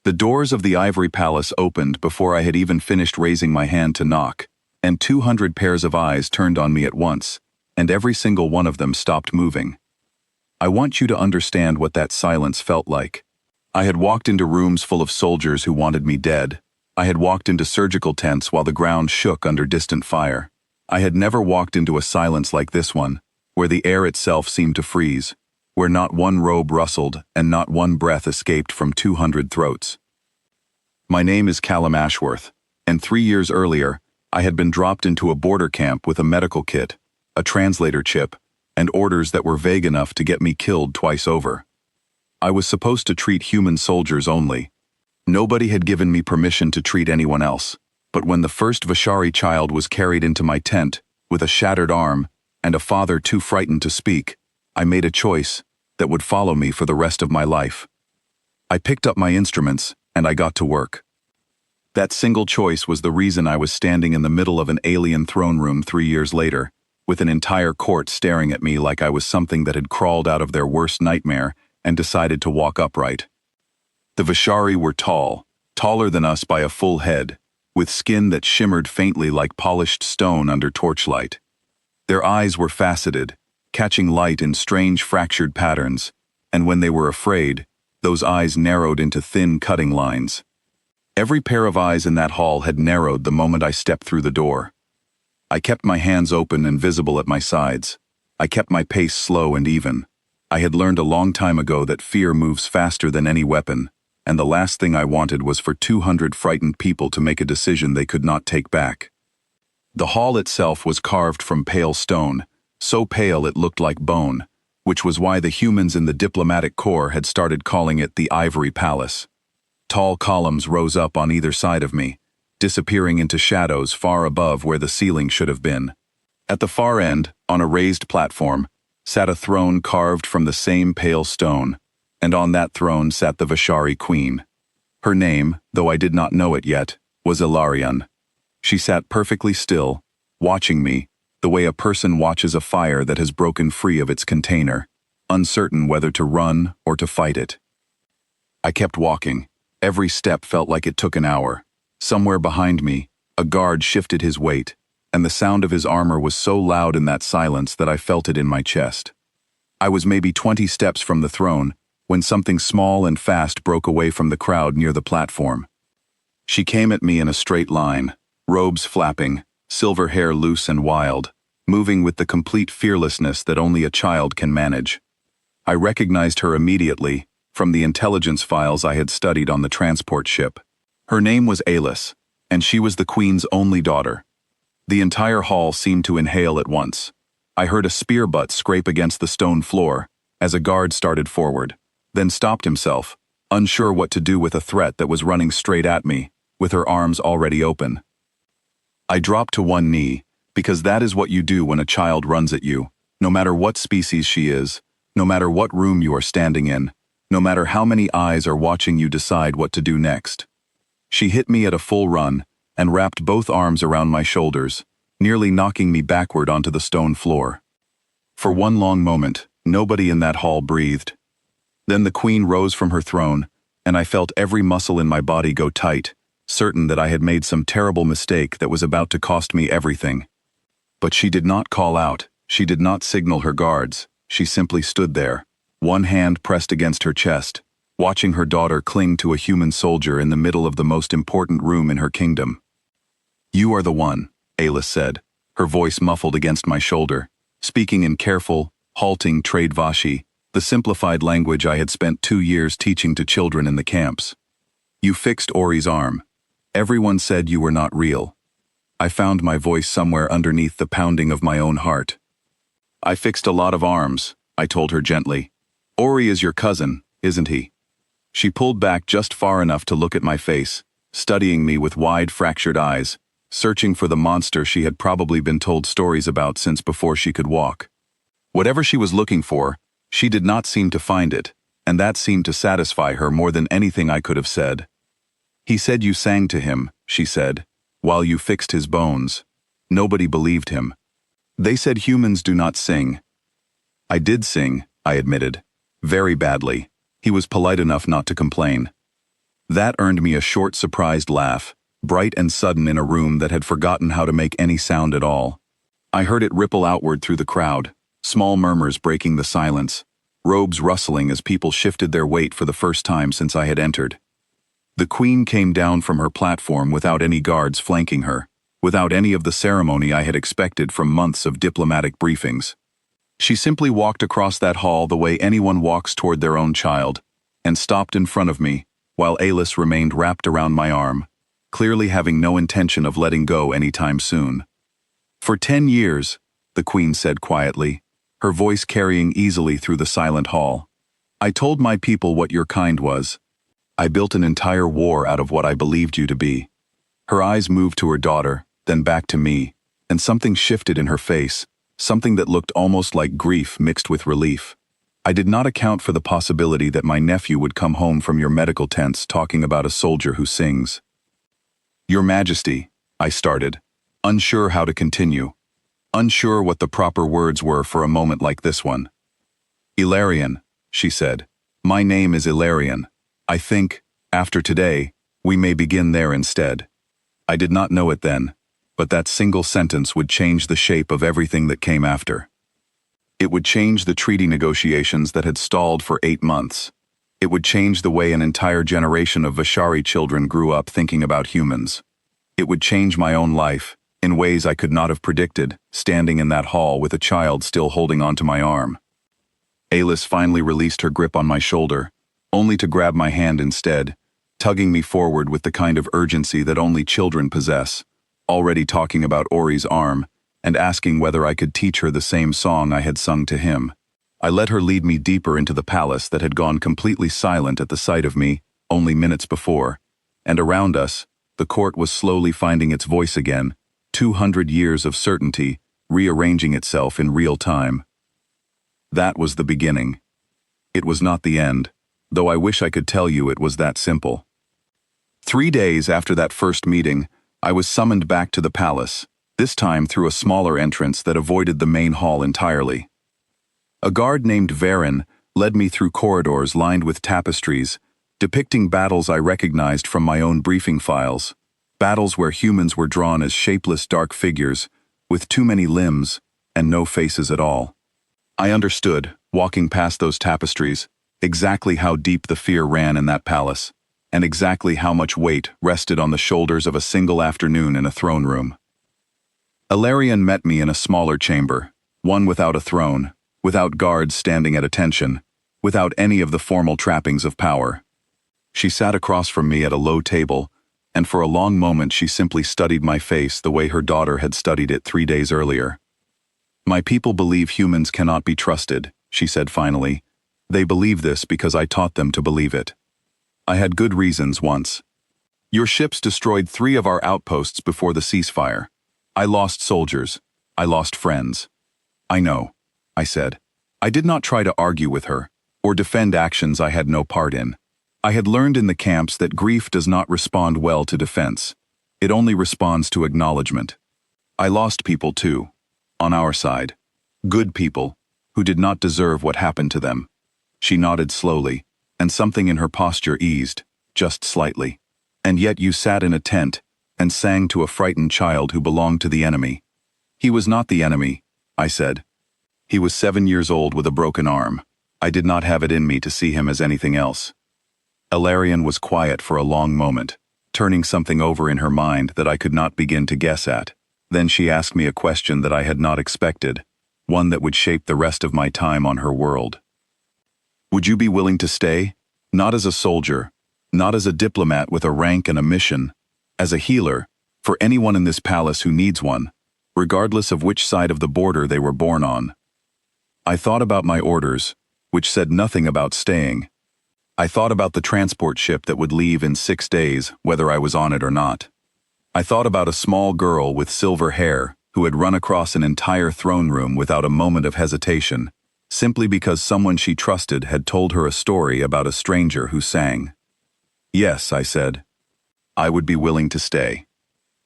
The doors of the ivory palace opened before I had even finished raising my hand to knock, and 200 pairs of eyes turned on me at once, and every single one of them stopped moving. I want you to understand what that silence felt like. I had walked into rooms full of soldiers who wanted me dead. I had walked into surgical tents while the ground shook under distant fire. I had never walked into a silence like this one, where the air itself seemed to freeze, where not one robe rustled and not one breath escaped from 200 throats. My name is Callum Ashworth, and 3 years earlier, I had been dropped into a border camp with a medical kit, a translator chip, and orders that were vague enough to get me killed twice over. I was supposed to treat human soldiers only. Nobody had given me permission to treat anyone else, but when the first Vishari child was carried into my tent, with a shattered arm, and a father too frightened to speak, I made a choice that would follow me for the rest of my life. I picked up my instruments, and I got to work. That single choice was the reason I was standing in the middle of an alien throne room 3 years later, with an entire court staring at me like I was something that had crawled out of their worst nightmare and decided to walk upright. The Vishari were tall, taller than us by a full head, with skin that shimmered faintly like polished stone under torchlight. Their eyes were faceted, catching light in strange fractured patterns, and when they were afraid, those eyes narrowed into thin cutting lines. Every pair of eyes in that hall had narrowed the moment I stepped through the door. I kept my hands open and visible at my sides. I kept my pace slow and even. I had learned a long time ago that fear moves faster than any weapon, and the last thing I wanted was for 200 frightened people to make a decision they could not take back. The hall itself was carved from pale stone, so pale it looked like bone, which was why the humans in the diplomatic corps had started calling it the Ivory Palace. Tall columns rose up on either side of me, disappearing into shadows far above where the ceiling should have been. At the far end, on a raised platform, sat a throne carved from the same pale stone, and on that throne sat the Vishari queen. Her name, though I did not know it yet, was Ilarion. She sat perfectly still, watching me, the way a person watches a fire that has broken free of its container, uncertain whether to run or to fight it. I kept walking. Every step felt like it took an hour. Somewhere behind me, a guard shifted his weight, and the sound of his armor was so loud in that silence that I felt it in my chest. I was maybe 20 steps from the throne, when something small and fast broke away from the crowd near the platform. She came at me in a straight line, robes flapping, silver hair loose and wild, moving with the complete fearlessness that only a child can manage. I recognized her immediately, from the intelligence files I had studied on the transport ship. Her name was Alice, and she was the Queen's only daughter. The entire hall seemed to inhale at once. I heard a spear butt scrape against the stone floor, as a guard started forward, then stopped himself, unsure what to do with a threat that was running straight at me, with her arms already open. I dropped to one knee, because that is what you do when a child runs at you, no matter what species she is, no matter what room you are standing in, no matter how many eyes are watching you decide what to do next. She hit me at a full run, and wrapped both arms around my shoulders, nearly knocking me backward onto the stone floor. For one long moment, nobody in that hall breathed. Then the Queen rose from her throne, and I felt every muscle in my body go tight, certain that I had made some terrible mistake that was about to cost me everything. But she did not call out, she did not signal her guards, she simply stood there, one hand pressed against her chest, watching her daughter cling to a human soldier in the middle of the most important room in her kingdom. "You are the one," Alice said, her voice muffled against my shoulder, speaking in careful, halting trade Vashi, the simplified language I had spent 2 years teaching to children in the camps. "You fixed Ori's arm. Everyone said you were not real." I found my voice somewhere underneath the pounding of my own heart. "I fixed a lot of arms," I told her gently. "Ori is your cousin, isn't he?" She pulled back just far enough to look at my face, studying me with wide fractured eyes, searching for the monster she had probably been told stories about since before she could walk. Whatever she was looking for, she did not seem to find it, and that seemed to satisfy her more than anything I could have said. "He said you sang to him," she said, "while you fixed his bones." Nobody believed him. They said humans do not sing. "I did sing," I admitted. "Very badly." He was polite enough not to complain. That earned me a short, surprised laugh, bright and sudden in a room that had forgotten how to make any sound at all. I heard it ripple outward through the crowd, small murmurs breaking the silence, robes rustling as people shifted their weight for the first time since I had entered. The Queen came down from her platform without any guards flanking her, without any of the ceremony I had expected from months of diplomatic briefings. She simply walked across that hall the way anyone walks toward their own child, and stopped in front of me, while Alice remained wrapped around my arm, clearly having no intention of letting go anytime soon. "For 10 years, the Queen said quietly, her voice carrying easily through the silent hall, I told my people what your kind was. I built an entire war out of what I believed you to be." Her eyes moved to her daughter, then back to me, and something shifted in her face, something that looked almost like grief mixed with relief. "I did not account for the possibility that my nephew would come home from your medical tents talking about a soldier who sings." "Your Majesty," I started, unsure how to continue, unsure what the proper words were for a moment like this one. "Ilarion," she said. "My name is Ilarion. I think, after today, we may begin there instead." I did not know it then, but that single sentence would change the shape of everything that came after. It would change the treaty negotiations that had stalled for 8 months. It would change the way an entire generation of Vashari children grew up thinking about humans. It would change my own life, in ways I could not have predicted, standing in that hall with a child still holding onto my arm. Alice finally released her grip on my shoulder, only to grab my hand instead, tugging me forward with the kind of urgency that only children possess, already talking about Ori's arm, and asking whether I could teach her the same song I had sung to him. I let her lead me deeper into the palace that had gone completely silent at the sight of me only minutes before, and around us, the court was slowly finding its voice again, 200 years of certainty rearranging itself in real time. That was the beginning. It was not the end, though I wish I could tell you it was that simple. 3 days after that first meeting, I was summoned back to the palace, this time through a smaller entrance that avoided the main hall entirely. A guard named Varen led me through corridors lined with tapestries, depicting battles I recognized from my own briefing files, battles where humans were drawn as shapeless dark figures, with too many limbs and no faces at all. I understood, walking past those tapestries, exactly how deep the fear ran in that palace, and exactly how much weight rested on the shoulders of a single afternoon in a throne room. Ilarion met me in a smaller chamber, one without a throne, without guards standing at attention, without any of the formal trappings of power. She sat across from me at a low table, and for a long moment she simply studied my face the way her daughter had studied it 3 days earlier. "My people believe humans cannot be trusted," she said finally. "They believe this because I taught them to believe it. I had good reasons once. Your ships destroyed 3 of our outposts before the ceasefire. I lost soldiers. I lost friends." "I know," I said. I did not try to argue with her, or defend actions I had no part in. I had learned in the camps that grief does not respond well to defense. It only responds to acknowledgement. I lost people too, on our side. Good people, who did not deserve what happened to them. She nodded slowly, and something in her posture eased, just slightly. "And yet you sat in a tent, and sang to a frightened child who belonged to the enemy." "He was not the enemy," I said. "He was 7 years old with a broken arm. I did not have it in me to see him as anything else." Ilarion was quiet for a long moment, turning something over in her mind that I could not begin to guess at. Then she asked me a question that I had not expected, one that would shape the rest of my time on her world. "Would you be willing to stay? Not as a soldier, not as a diplomat with a rank and a mission, as a healer, for anyone in this palace who needs one, regardless of which side of the border they were born on." I thought about my orders, which said nothing about staying. I thought about the transport ship that would leave in 6 days, whether I was on it or not. I thought about a small girl with silver hair who had run across an entire throne room without a moment of hesitation, simply because someone she trusted had told her a story about a stranger who sang. "Yes," I said. I would be willing to stay.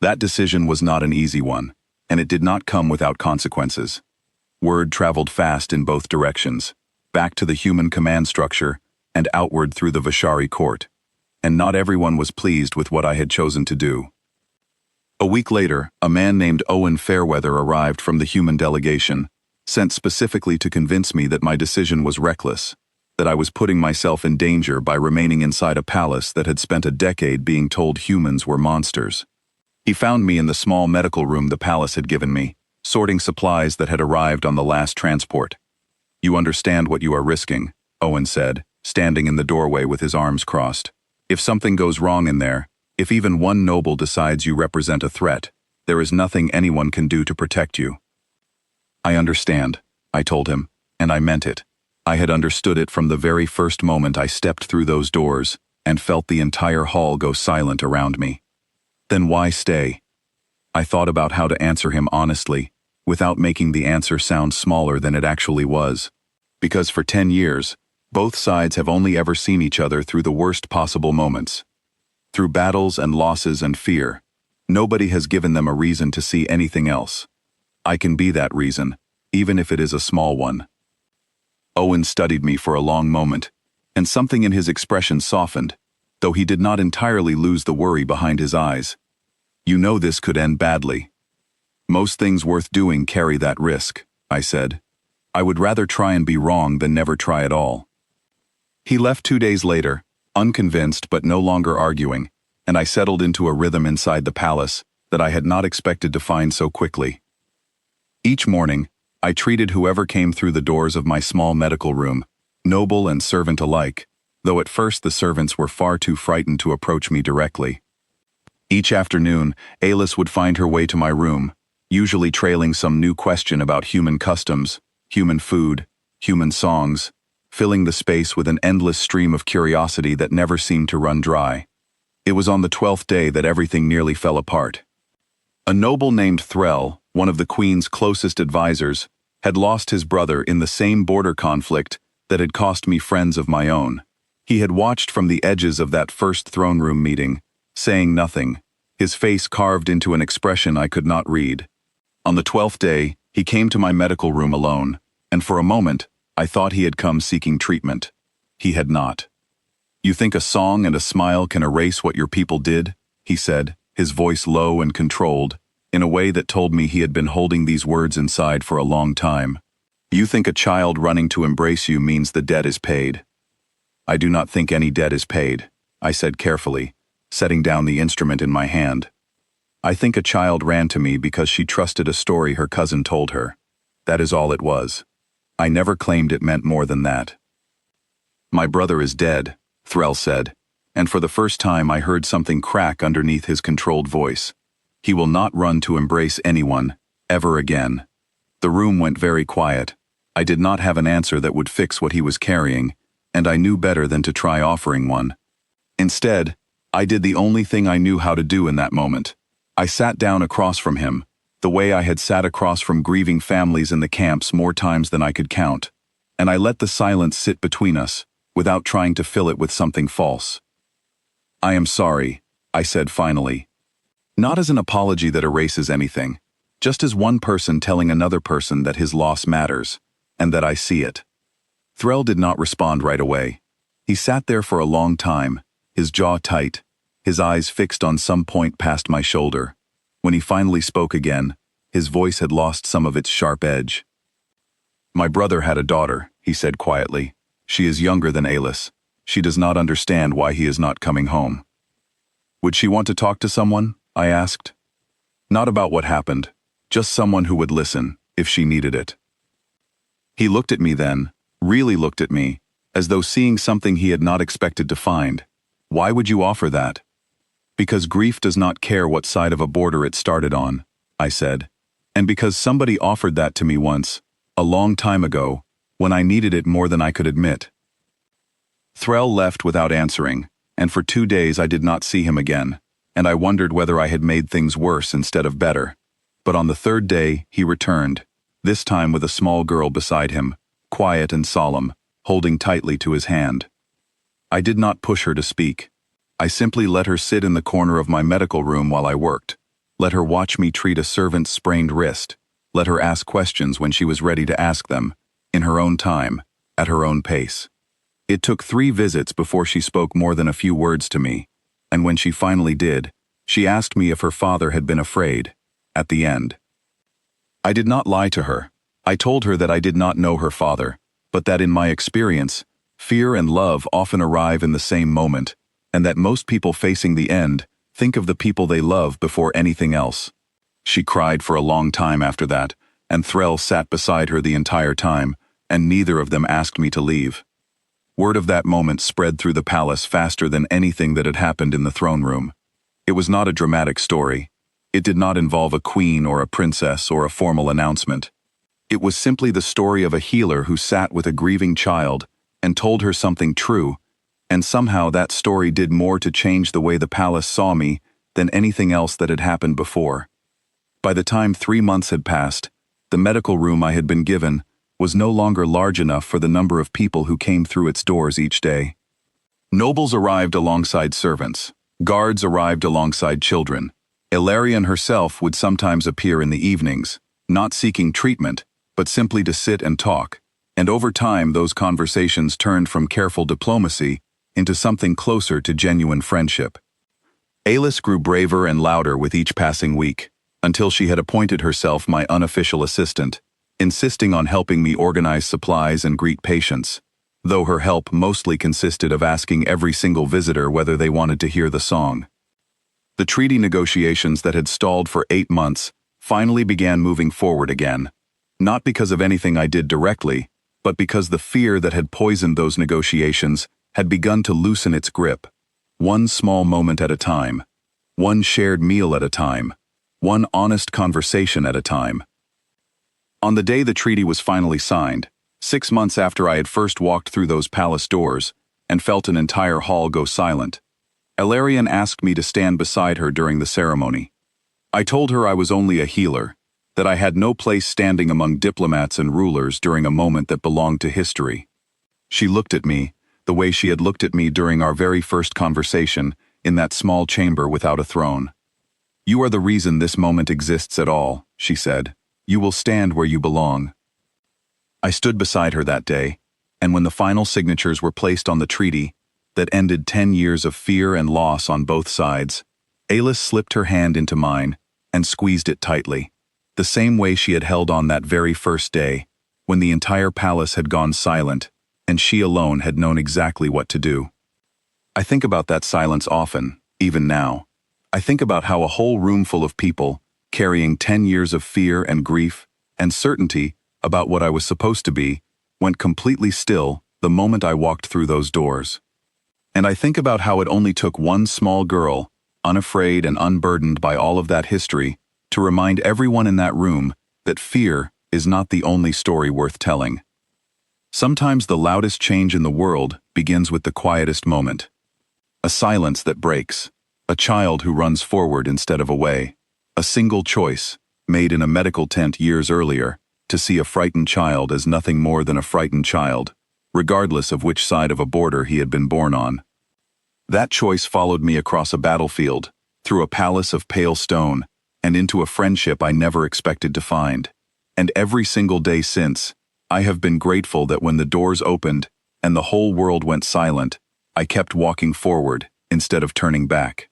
That decision was not an easy one, and it did not come without consequences. Word traveled fast in both directions, back to the human command structure and outward through the Vashari court. and not everyone was pleased with what I had chosen to do. A week later, a man named Owen Fairweather arrived from the human delegation, sent specifically to convince me that my decision was reckless, that I was putting myself in danger by remaining inside a palace that had spent a decade being told humans were monsters. He found me in the small medical room the palace had given me, sorting supplies that had arrived on the last transport. "You understand what you are risking," Owen said, standing in the doorway with his arms crossed. "If something goes wrong in there, if even one noble decides you represent a threat, there is nothing anyone can do to protect you." "I understand," I told him, and I meant it. I had understood it from the very first moment I stepped through those doors and felt the entire hall go silent around me. Then why stay? I thought about how to answer him honestly, without making the answer sound smaller than it actually was. Because for 10 years, both sides have only ever seen each other through the worst possible moments. Through battles and losses and fear, nobody has given them a reason to see anything else. I can be that reason, even if it is a small one. Owen studied me for a long moment, and something in his expression softened, though he did not entirely lose the worry behind his eyes. "You know this could end badly." "Most things worth doing carry that risk," I said. "I would rather try and be wrong than never try at all." He left 2 days later, unconvinced but no longer arguing, and I settled into a rhythm inside the palace that I had not expected to find so quickly. Each morning, I treated whoever came through the doors of my small medical room, noble and servant alike, though at first the servants were far too frightened to approach me directly. Each afternoon, Alice would find her way to my room, usually trailing some new question about human customs, human food, human songs, filling the space with an endless stream of curiosity that never seemed to run dry. It was on the 12th day that everything nearly fell apart. A noble named Threll, one of the Queen's closest advisors, had lost his brother in the same border conflict that had cost me friends of my own. He had watched from the edges of that first throne room meeting, saying nothing, his face carved into an expression I could not read. On the 12th day, he came to my medical room alone, and for a moment, I thought he had come seeking treatment. He had not. "You think a song and a smile can erase what your people did?" he said, his voice low and controlled, in a way that told me he had been holding these words inside for a long time. "You think a child running to embrace you means the debt is paid?" "I do not think any debt is paid," I said carefully, setting down the instrument in my hand. "I think a child ran to me because she trusted a story her cousin told her. That is all it was. I never claimed it meant more than that." "My brother is dead," Threll said, and for the first time I heard something crack underneath his controlled voice. "He will not run to embrace anyone, ever again." The room went very quiet. I did not have an answer that would fix what he was carrying, and I knew better than to try offering one. Instead, I did the only thing I knew how to do in that moment. I sat down across from him, the way I had sat across from grieving families in the camps more times than I could count, and I let the silence sit between us, without trying to fill it with something false. "I am sorry," I said finally. Not as an apology that erases anything, just as one person telling another person that his loss matters, and that I see it. Threll did not respond right away. He sat there for a long time, his jaw tight, his eyes fixed on some point past my shoulder. When he finally spoke again, his voice had lost some of its sharp edge. "My brother had a daughter," he said quietly. "She is younger than Alice. She does not understand why he is not coming home." "Would she want to talk to someone?" I asked. "Not about what happened, just someone who would listen, if she needed it." He looked at me then, really looked at me, as though seeing something he had not expected to find. "Why would you offer that?" "Because grief does not care what side of a border it started on," I said. "And because somebody offered that to me once, a long time ago, when I needed it more than I could admit." Threll left without answering, and for 2 days I did not see him again, and I wondered whether I had made things worse instead of better. But on the 3rd day, he returned, this time with a small girl beside him, quiet and solemn, holding tightly to his hand. I did not push her to speak. I simply let her sit in the corner of my medical room while I worked, let her watch me treat a servant's sprained wrist, let her ask questions when she was ready to ask them, in her own time, at her own pace. It took 3 visits before she spoke more than a few words to me, and when she finally did, she asked me if her father had been afraid, at the end. I did not lie to her. I told her that I did not know her father, but that in my experience, fear and love often arrive in the same moment, and that most people facing the end think of the people they love before anything else. She cried for a long time after that, and Threll sat beside her the entire time, and neither of them asked me to leave. Word of that moment spread through the palace faster than anything that had happened in the throne room. It was not a dramatic story. It did not involve a queen or a princess or a formal announcement. It was simply the story of a healer who sat with a grieving child and told her something true, and somehow that story did more to change the way the palace saw me than anything else that had happened before. By the time 3 months had passed, the medical room I had been given was no longer large enough for the number of people who came through its doors each day. Nobles arrived alongside servants. Guards arrived alongside children. Ilarion herself would sometimes appear in the evenings, not seeking treatment, but simply to sit and talk, and over time those conversations turned from careful diplomacy into something closer to genuine friendship. Alis grew braver and louder with each passing week, until she had appointed herself my unofficial assistant, insisting on helping me organize supplies and greet patients, though her help mostly consisted of asking every single visitor whether they wanted to hear the song. The treaty negotiations that had stalled for 8 months finally began moving forward again, not because of anything I did directly, but because the fear that had poisoned those negotiations had begun to loosen its grip, one small moment at a time, one shared meal at a time, one honest conversation at a time. On the day the treaty was finally signed, 6 months after I had first walked through those palace doors and felt an entire hall go silent, Ilarion asked me to stand beside her during the ceremony. I told her I was only a healer, that I had no place standing among diplomats and rulers during a moment that belonged to history. She looked at me, the way she had looked at me during our very first conversation in that small chamber without a throne. "You are the reason this moment exists at all," she said. "You will stand where you belong." I stood beside her that day, and when the final signatures were placed on the treaty that ended 10 years of fear and loss on both sides, Alis slipped her hand into mine and squeezed it tightly, the same way she had held on that very first day, when the entire palace had gone silent and she alone had known exactly what to do. I think about that silence often, even now. I think about how a whole room full of people, carrying 10 years of fear and grief and certainty about what I was supposed to be, went completely still the moment I walked through those doors. And I think about how it only took one small girl, unafraid and unburdened by all of that history, to remind everyone in that room that fear is not the only story worth telling. Sometimes the loudest change in the world begins with the quietest moment. A silence that breaks, a child who runs forward instead of away, a single choice, made in a medical tent years earlier, to see a frightened child as nothing more than a frightened child, regardless of which side of a border he had been born on. That choice followed me across a battlefield, through a palace of pale stone, and into a friendship I never expected to find. And every single day since, I have been grateful that when the doors opened and the whole world went silent, I kept walking forward instead of turning back.